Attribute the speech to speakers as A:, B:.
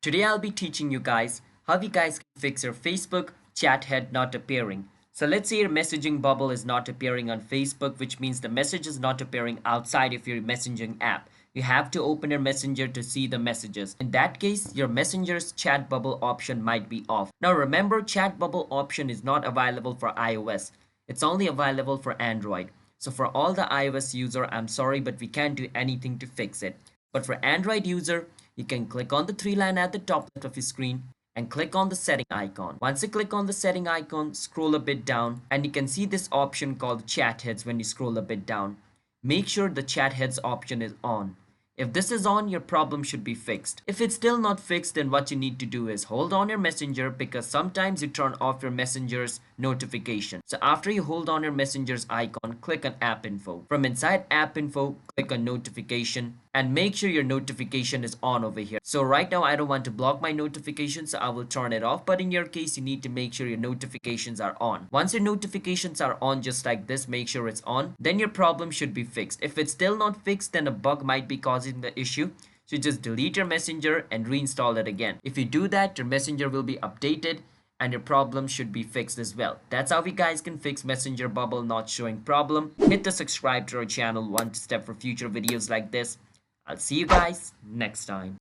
A: Today I'll be teaching you guys how you guys can fix your Facebook chat head not appearing. So let's say your messaging bubble is not appearing on Facebook, which means the message is not appearing outside of your messaging app. You have to open your messenger to see the messages. In that case, your messenger's chat bubble option might be off. Now remember, chat bubble option is not available for iOS. It's only available for Android. So for all the iOS user, I'm sorry, but we can't do anything to fix it. But for Android user, you can click on the three line at the top left of your screen and click on the setting icon. Once you click on the setting icon, scroll a bit down and you can see this option called chat heads. When you scroll a bit down, make sure the chat heads option is on. If this is on, your problem should be fixed. If it's still not fixed, then what you need to do is hold on your messenger, because sometimes you turn off your messenger's notification. So after you hold on your messenger's icon, click on app info. From inside app info, click on notification and make sure your notification is on over here. So right now I don't want to block my notifications, so I will turn it off. But in your case, you need to make sure your notifications are on. Once your notifications are on, just like this, make sure it's on, then your problem should be fixed. If it's still not fixed, then a bug might be causing the issue. So just delete your messenger and reinstall it again. If you do that, your messenger will be updated and your problem should be fixed as well. That's how you guys can fix messenger bubble not showing problem. Hit the subscribe to our channel one step for future videos like this. I'll see you guys next time.